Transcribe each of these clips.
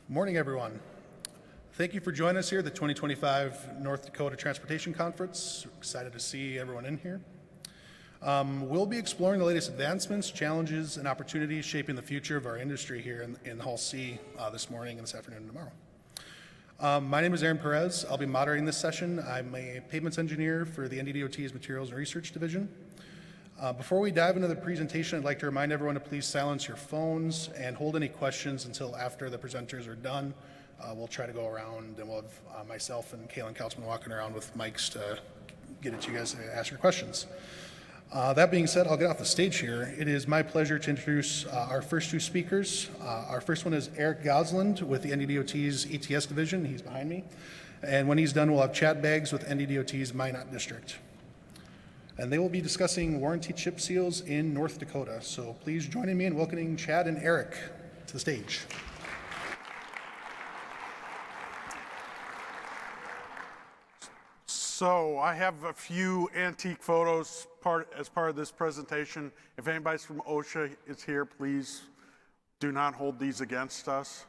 Morning, everyone. Thank you for joining us here at the 2025 North Dakota Transportation Conference. Excited to see everyone in here. We'll be exploring the latest advancements, challenges, and opportunities shaping the future of our industry here in Hall C this morning and this afternoon and tomorrow. My name is Aaron Perez. I'll be moderating this session. I'm a pavements engineer for the NDDOT's Materials and Research Division. Before we dive into the presentation, I'd like to remind everyone to please silence your phones and hold any questions until after the presenters are done. We'll try to go around, and we'll have myself and Kaylin Kautzman walking around with mics to get it to you guys to ask your questions. That being said, I'll get off the stage here. It is my pleasure to introduce our first two speakers. Our first one is Eric Gaasland with the NDDOT's ETS division. He's behind me. And when he's done, we'll have Chad Beggs with NDDOT's Minot District. And they will be discussing warranty chip seals in North Dakota. So please join me in welcoming Chad and Eric to the stage. So I have a few antique photos as part of this presentation. If anybody's from OSHA is here, please do not hold these against us.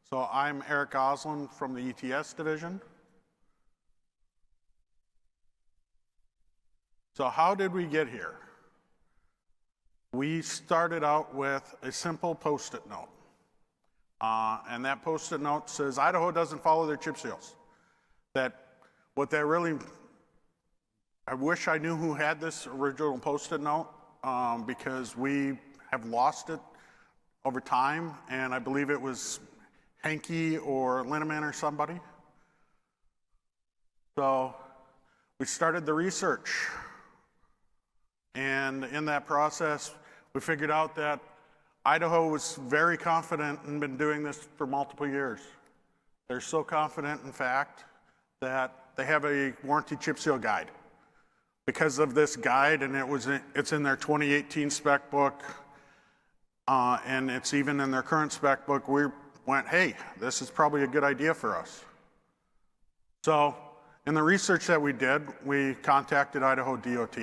So I'm Eric Gaasland from the ETS division. So how did we get here? We started out with a simple Post-it note. And that Post-it note says, Idaho doesn't follow their chip seals. I wish I knew who had this original Post-it note because we have lost it over time, and I believe it was Hanky or Linneman or somebody. So we started the research. And in that process, we figured out that Idaho was very confident and been doing this for multiple years. They're so confident, in fact, that they have a warranty chip seal guide. Because of this guide, and it's in their 2018 spec book, and it's even in their current spec book, we went, hey, this is probably a good idea for us. So in the research that we did, we contacted Idaho DOT.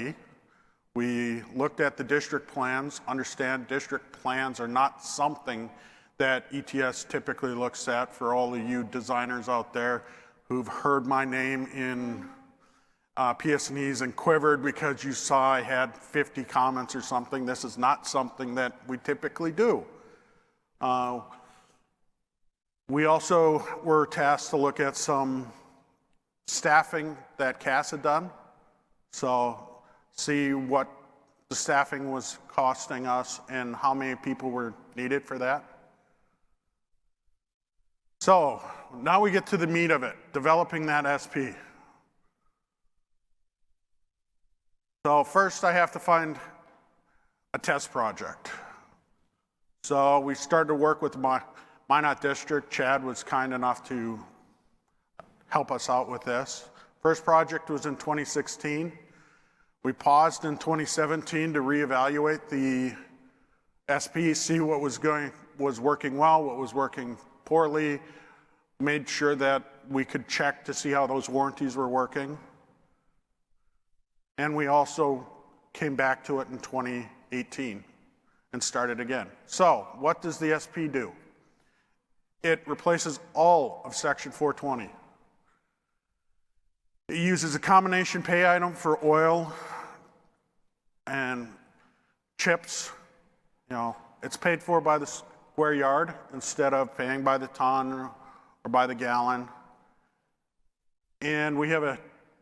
We looked at the district plans, understand district plans are not something that ETS typically looks at. For all of you designers out there who've heard my name in PS&Es and quivered because you saw I had 50 comments or something, this is not something that we typically do. We also were tasked to look at some staffing that CAS had done. So see what the staffing was costing us and how many people were needed for that. So now we get to the meat of it, developing that SP. So first I have to find a test project. So we started to work with my Minot District. Chad was kind enough to help us out with this. First project was in 2016. We paused in 2017 to reevaluate the SP, see what was working well, what was working poorly, made sure that we could check to see how those warranties were working. And we also came back to it in 2018 and started again. So what does the SP do? It replaces all of Section 420. It uses a combination pay item for oil and chips. It's paid for by the square yard instead of paying by the ton or by the gallon. And we have a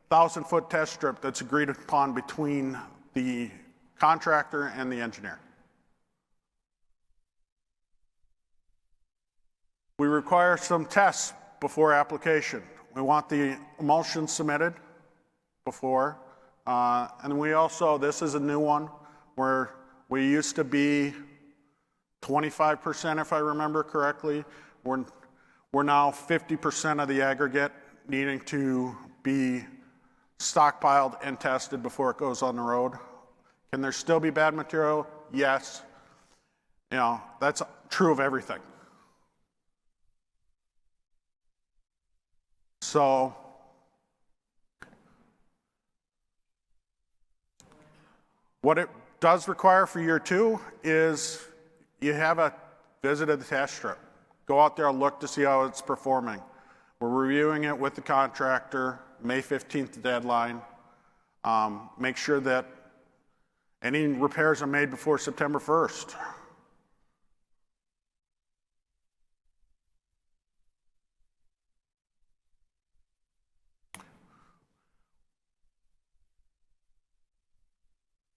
1,000-foot test strip that's agreed upon between the contractor and the engineer. We require some tests before application. We want the emulsion submitted before. And we also, this is a new one, where we used to be 25%, if I remember correctly. We're now 50% of the aggregate needing to be stockpiled and tested before it goes on the road. Can there still be bad material? Yes. That's true of everything. So what it does require for year two is you have a visit of the test strip. Go out there, look to see how it's performing. We're reviewing it with the contractor, May 15th deadline. Make sure that any repairs are made before September 1st.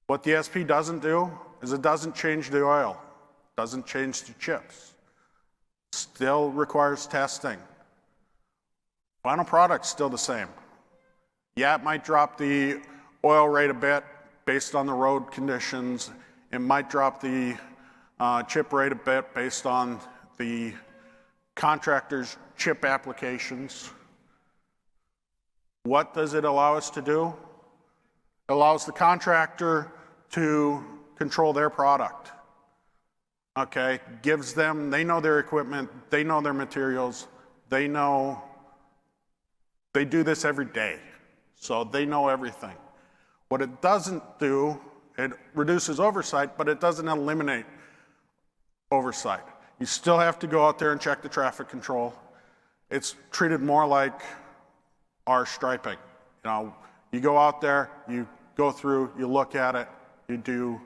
What the SP doesn't do is it doesn't change the oil, doesn't change the chips. Still requires testing. Final product's still the same. Yeah, it might drop the oil rate a bit based on the road conditions. It might drop the chip rate a bit based on the contractor's chip applications. What does it allow us to do? It allows the contractor to control their product. Okay, gives them, they know their equipment, they know their materials, they know, they do this every day, so they know everything. What it doesn't do, it reduces oversight, but it doesn't eliminate oversight. You still have to go out there and check the traffic control. It's treated more like our striping. You know, you go out there, you go through, you look at it, you do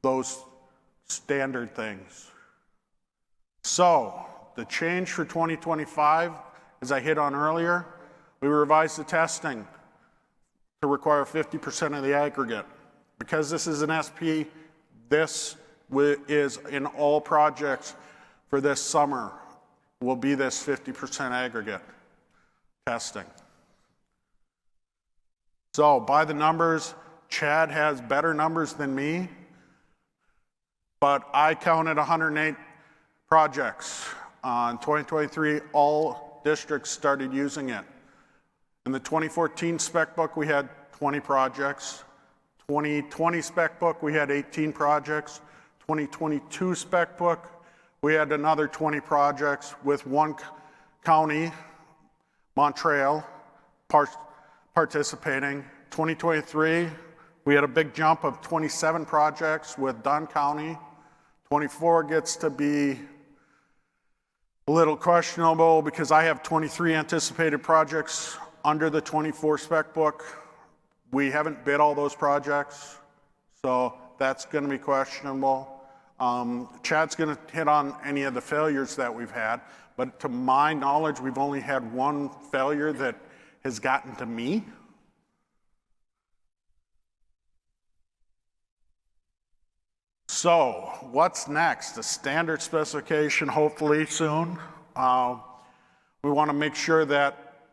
those standard things. So, the change for 2025, as I hit on earlier, we revised the testing to require 50% of the aggregate. Because this is an SP, this is in all projects for this summer, will be this 50% aggregate testing. So, by the numbers, Chad has better numbers than me, but I counted 108 projects. In 2023, all districts started using it. In the 2014 spec book, we had 20 projects. 2020 spec book, we had 18 projects. 2022 spec book, we had another 20 projects with one county, Montreal, participating. 2023, we had a big jump of 27 projects with Dunn County. 24 gets to be a little questionable because I have 23 anticipated projects under the 24 spec book. We haven't bid all those projects, so that's going to be questionable. Chad's going to hit on any of the failures that we've had, but to my knowledge, we've only had one failure that has gotten to me. So, what's next? A standard specification, hopefully soon. We want to make sure that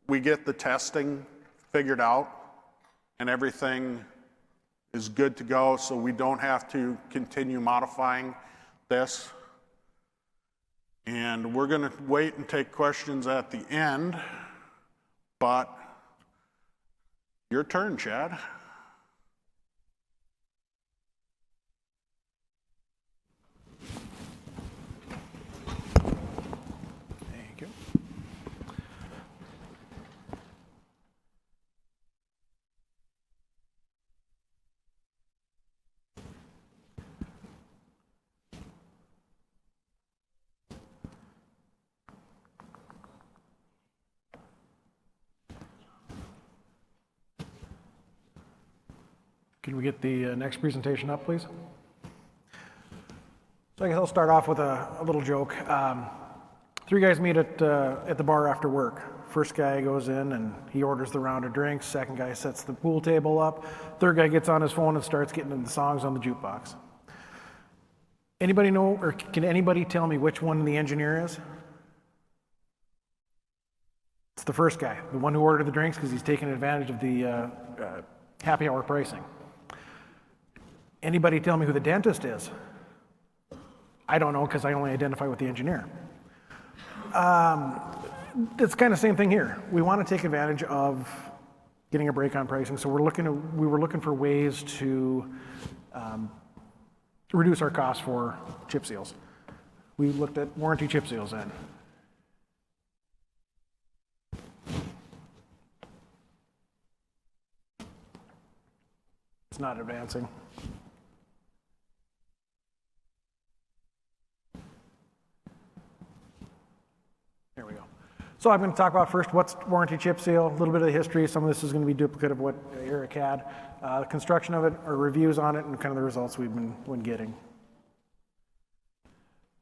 we get the testing figured out and everything is good to go so we don't have to continue modifying this. And we're going to wait and take questions at the end, but your turn, Chad. Thank you. Can we get the next presentation up, please? So I guess I'll start off with a little joke. Three guys meet at the bar after work. First guy goes in and he orders the round of drinks. Second guy sets the pool table up. Third guy gets on his phone and starts getting into the songs on the jukebox. Anybody know, or can anybody tell me which one the engineer is? It's the first guy, the one who ordered the drinks because he's taking advantage of the happy hour pricing. Anybody tell me who the dentist is? I don't know because I only identify with the engineer. It's kind of the same thing here. We want to take advantage of getting a break on pricing, so we were looking for ways to reduce our costs for chip seals. We looked at warranty chip seals then. It's not advancing. So I'm going to talk about first what's warranty chip seal, a little bit of the history. Some of this is going to be duplicate of what Eric had. The construction of it, or reviews on it, and kind of the results we've been getting.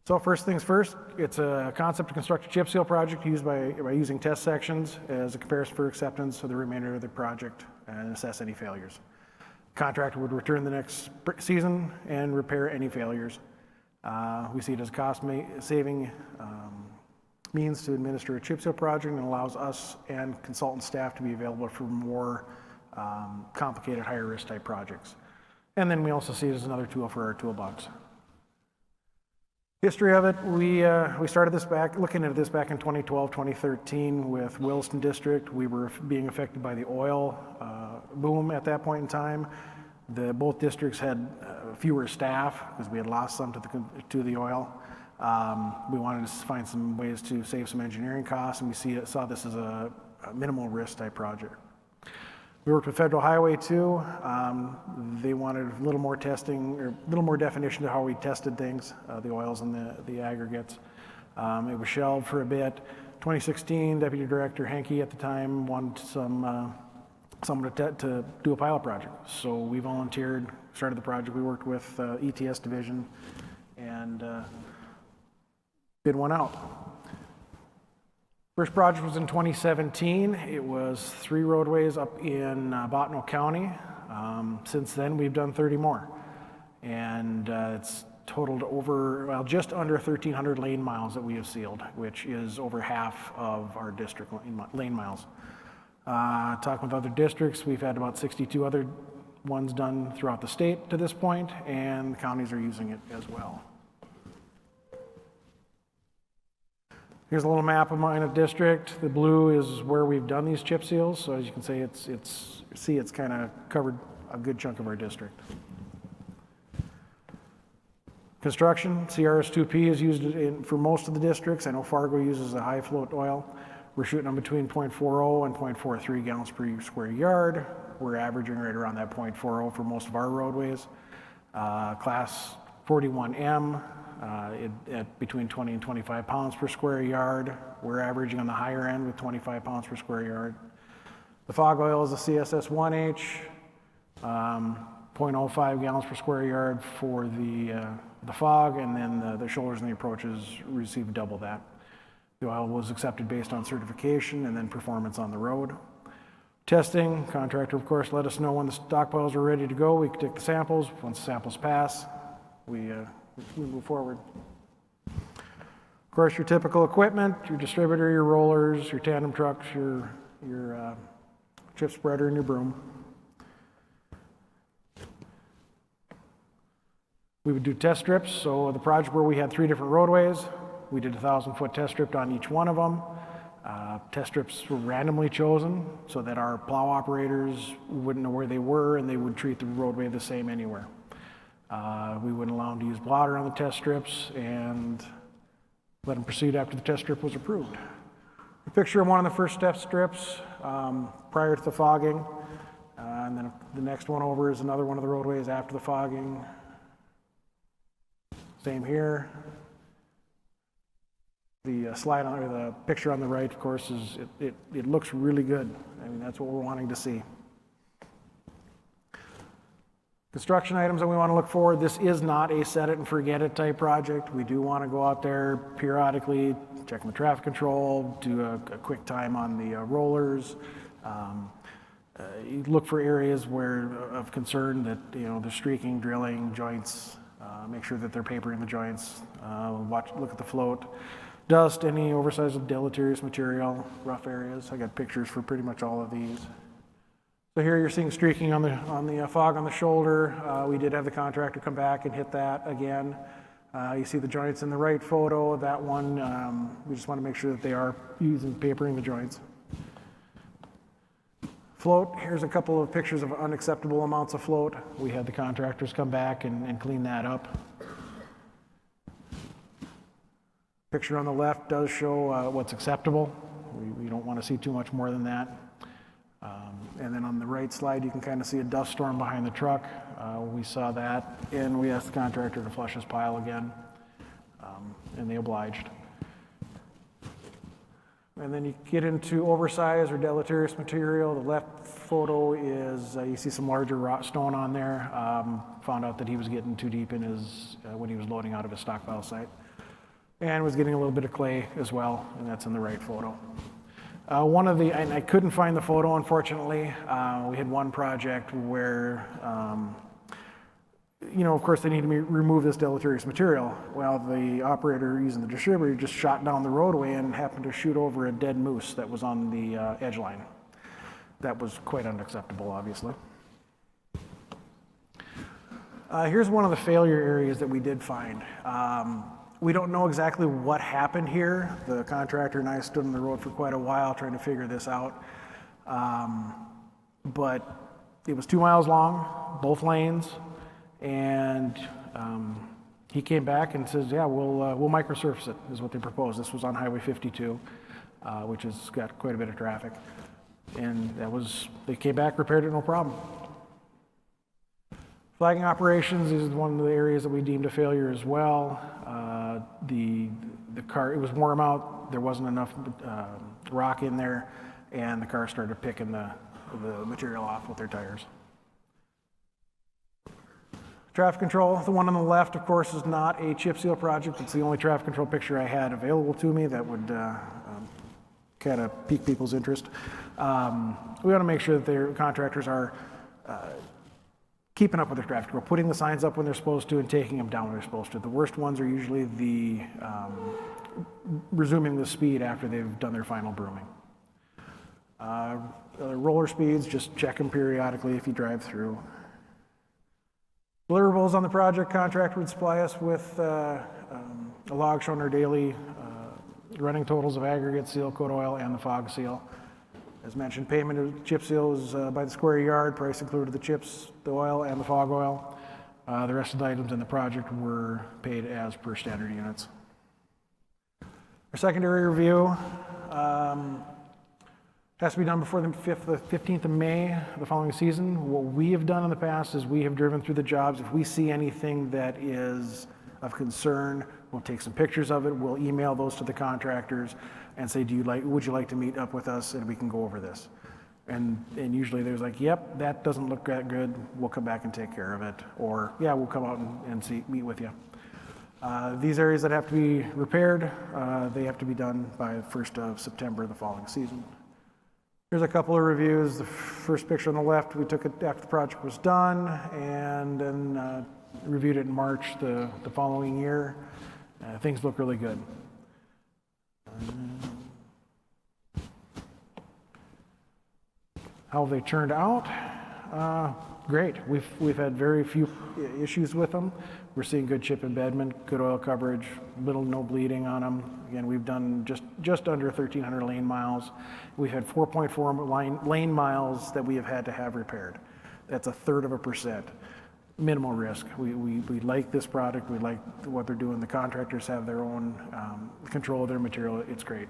So first things first, it's a concept to construct a chip seal project used by using test sections as a comparison for acceptance of the remainder of the project and assess any failures. Contractor would return the next season and repair any failures. We see it as a cost-saving means to administer a chip seal project, and allows us and consultant staff to be available for more complicated, higher risk type projects. And then we also see it as another tool for our toolbox. History of it, we started looking at this back in 2012, 2013 with Williston District. We were being affected by the oil boom at that point in time. Both districts had fewer staff because we had lost some to the oil. We wanted to find some ways to save some engineering costs, and we saw this as a minimal risk type project. We worked with Federal Highway too. They wanted a little more testing, or a little more definition to how we tested things, the oils and the aggregates. It was shelved for a bit. 2016, Deputy Director Hankey at the time wanted someone to do a pilot project. So we volunteered, started the project. We worked with ETS division and bid one out. First project was in 2017. It was 3 roadways up in Bottineau County. Since then, we've done 30 more. And it's totaled just under 1,300 lane miles that we have sealed, which is over half of our district lane miles. Talking with other districts, we've had about 62 other ones done throughout the state to this point, and the counties are using it as well. Here's a little map of Minot District. The blue is where we've done these chip seals. So as you can see, it's kind of covered a good chunk of our district. Construction, CRS2P is used for most of the districts. I know Fargo uses a high float oil. We're shooting them between 0.40 and 0.43 gallons per square yard. We're averaging right around that 0.40 for most of our roadways. Class 41M, at between 20 and 25 pounds per square yard. We're averaging on the higher end with 25 pounds per square yard. The fog oil is a CSS1H, 0.05 gallons per square yard for the fog, and then the shoulders and the approaches receive double that. The oil was accepted based on certification and then performance on the road. Testing, contractor of course let us know when the stockpiles are ready to go. We can take the samples. Once the samples pass, we move forward. Of course, your typical equipment, your distributor, your rollers, your tandem trucks, your chip spreader, and your broom. We would do test strips. So the project where we had 3 different roadways, we did a 1,000-foot test strip on each one of them. Test strips were randomly chosen so that our plow operators wouldn't know where they were, and they would treat the roadway the same anywhere. We wouldn't allow them to use blotter on the test strips and let them proceed after the test strip was approved. A picture of one of the first test strips prior to the fogging, and then the next one over is another one of the roadways after the fogging. Same here. The slide or the picture on the right, of course, it looks really good. I mean, that's what we're wanting to see. Construction items that we want to look for. This is not a set it and forget it type project. We do want to go out there periodically, check the traffic control, do a quick time on the rollers. You look for areas of concern that, there's streaking, drilling, joints. Make sure that they're papering the joints. Look at the float. Dust, any oversized deleterious material, rough areas. I got pictures for pretty much all of these. So here you're seeing streaking on the fog on the shoulder. We did have the contractor come back and hit that again. You see the joints in the right photo. That one, we just want to make sure that they are papering the joints. Float, here's a couple of pictures of unacceptable amounts of float. We had the contractors come back and clean that up. Picture on the left does show what's acceptable. We don't want to see too much more than that. And then on the right slide, you can kind of see a dust storm behind the truck. We saw that, and we asked the contractor to flush his pile again, and they obliged. And then you get into oversized or deleterious material. The left photo is, you see some larger stone on there. Found out that he was getting too deep in his, when he was loading out of his stockpile site. And was getting a little bit of clay as well, and that's in the right photo. And I couldn't find the photo, unfortunately. We had one project where, of course, they need to remove this deleterious material. Well, the operator using the distributor just shot down the roadway and happened to shoot over a dead moose that was on the edge line. That was quite unacceptable, obviously. Here's one of the failure areas that we did find. We don't know exactly what happened here. The contractor and I stood on the road for quite a while trying to figure this out. But it was 2 miles long, both lanes. And he came back and says, yeah, we'll microsurface it, is what they proposed. This was on Highway 52, which has got quite a bit of traffic. And they came back, repaired it, no problem. Flagging operations is one of the areas that we deemed a failure as well. The car, it was warm out, there wasn't enough rock in there, and the car started picking the material off with their tires. Traffic control, the one on the left, of course, is not a chip seal project. It's the only traffic control picture I had available to me that would kind of pique people's interest. We want to make sure that their contractors are keeping up with their traffic control, putting the signs up when they're supposed to and taking them down when they're supposed to. The worst ones are usually the resuming the speed after they've done their final brooming. Roller speeds, just check them periodically if you drive through. Deliverables on the project, contractor would supply us with a log showing our daily running totals of aggregate, seal coat oil, and the fog seal. As mentioned, payment of chip seal is by the square yard, price included the chips, the oil, and the fog oil. The rest of the items in the project were paid as per standard units. Our secondary review has to be done before the 15th of May the following season. What we have done in the past is we have driven through the jobs. If we see anything that is of concern, we'll take some pictures of it. We'll email those to the contractors and say, would you like to meet up with us and we can go over this? And usually there's like, yep, that doesn't look that good. We'll come back and take care of it. Or yeah, we'll come out and meet with you. These areas that have to be repaired, they have to be done by the 1st of September the following season. Here's a couple of reviews. The first picture on the left, we took it after the project was done, and then reviewed it in March the following year. Things look really good. How have they turned out? Great. We've had very few issues with them. We're seeing good chip embedment, good oil coverage, little no bleeding on them. Again, we've done just under 1,300 lane miles. We've had 4.4 lane miles that we have had to have repaired. That's 1/3%. Minimal risk. We like this product. We like what they're doing. The contractors have their own control of their material. It's great.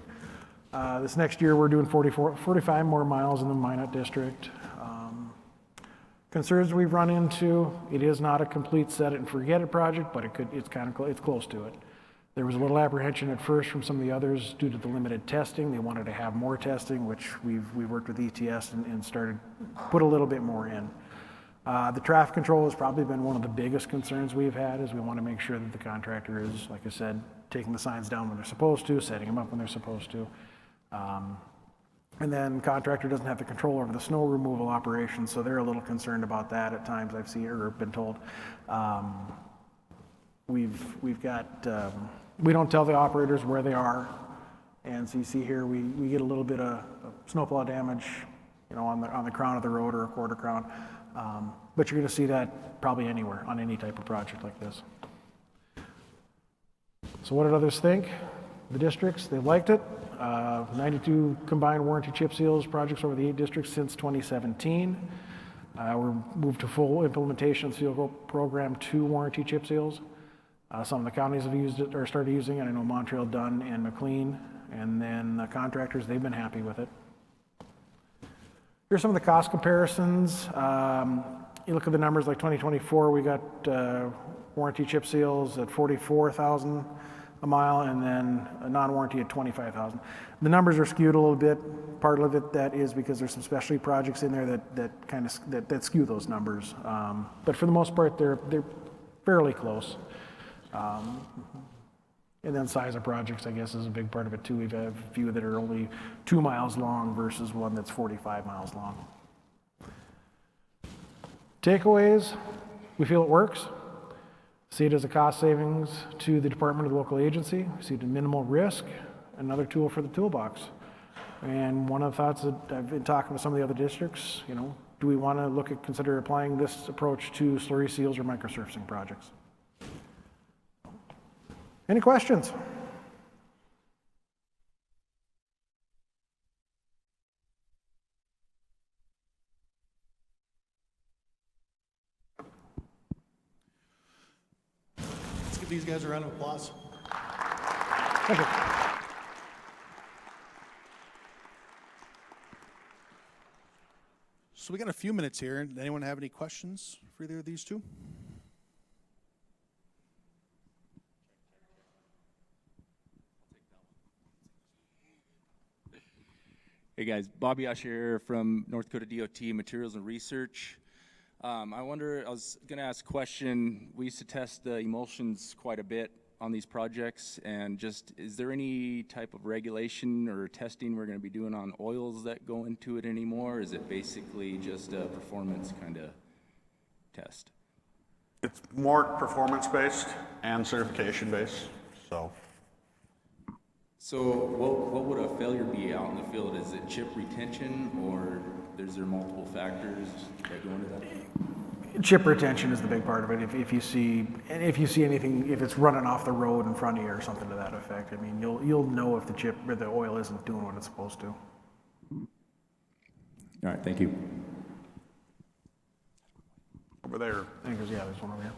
This next year, we're doing 45 more miles in the Minot district. Concerns we've run into, it is not a complete set it and forget it project, but it's close to it. There was a little apprehension at first from some of the others due to the limited testing. They wanted to have more testing, which we've worked with ETS and started put a little bit more in. The traffic control has probably been one of the biggest concerns we've had, is we want to make sure that the contractor is, like I said, taking the signs down when they're supposed to, setting them up when they're supposed to. And then contractor doesn't have the control over the snow removal operations, so they're a little concerned about that at times. I've seen or been told. We've got, we don't tell the operators where they are. And so you see here, we get a little bit of snowplow damage, on the crown of the road or a quarter crown. But you're going to see that probably anywhere on any type of project like this. So what did others think? The districts, they liked it. 92 combined warranty chip seals projects over the 8 districts since 2017. We're moved to full implementation of the seal program 2 warranty chip seals. Some of the counties have used it or started using it. I know Montreal, Dunn, and McLean. And then the contractors, they've been happy with it. Here's some of the cost comparisons. You look at the numbers like 2024, we got warranty chip seals at $44,000. a mile, and then a non-warranty at 25,000. The numbers are skewed a little bit. Part of it that is because there's some specialty projects in there that skew those numbers. But for the most part, they're fairly close. And then size of projects, I guess, is a big part of it too. We've had a few that are only 2 miles long versus one that's 45 miles long. Takeaways, we feel it works. See it as a cost savings to the department or the local agency. We see it as minimal risk, another tool for the toolbox. And one of the thoughts that I've been talking with some of the other districts, do we want to consider applying this approach to slurry seals or microsurfacing projects? Any questions? Let's give these guys a round of applause. Thank you. So we got a few minutes here. Does anyone have any questions for either of these two? Hey guys, Bobby Usher here from North Dakota DOT Materials and Research. I was going to ask a question. We used to test the emulsions quite a bit on these projects, and just is there any type of regulation or testing we're going to be doing on oils that go into it anymore? Is it basically just a performance kind of test? It's more performance-based and certification-based, so. So what would a failure be out in the field? Is it chip retention, or is there multiple factors that go into that? Chip retention is the big part of it. If you see anything, if it's running off the road in front of you or something to that effect, I mean, you'll know if the chip or the oil isn't doing what it's supposed to. All right, thank you. Over there. I think there's one over here.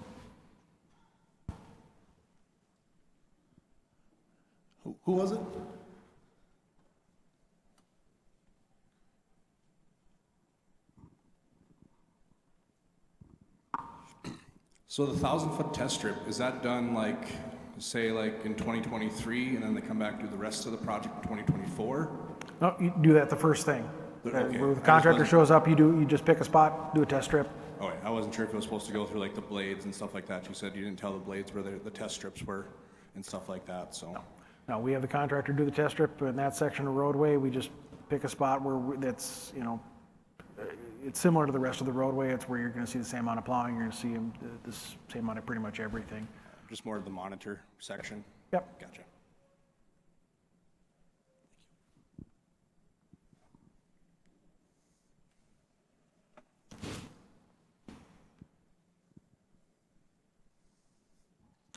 Who was it? So the 1,000-foot test strip, is that done say in 2023, and then they come back to do the rest of the project in 2024? No, you do that the first thing. Okay. When the contractor shows up, you just pick a spot, do a test strip. Oh, I wasn't sure if it was supposed to go through the blades and stuff like that. You said you didn't tell the blades where the test strips were and stuff like that, so. No, we have the contractor do the test strip in that section of roadway. We just pick a spot that's, it's similar to the rest of the roadway. It's where you're going to see the same amount of plowing. You're going to see the same amount of pretty much everything. Just more of the monitor section? Yep. Gotcha.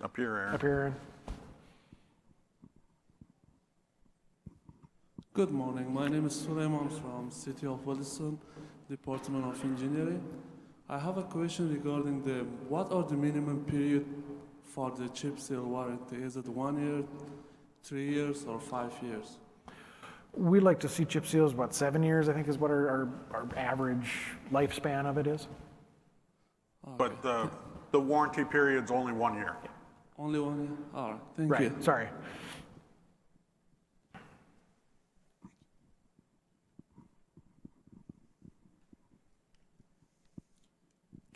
Up here, Aaron. Up here, Aaron. Good morning. My name is Suleiman from City of Williston, Department of Engineering. I have a question regarding what are the minimum period for the chip seal warranty? Is it 1 year, 3 years, or 5 years? We like to see chip seals about 7 years, I think is what our average lifespan of it is. But the warranty period's only 1 year. Only 1 year? All right, thank Right, you. sorry.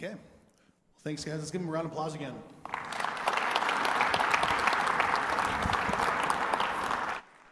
Okay. Well, thanks, guys. Let's give them a round of applause again.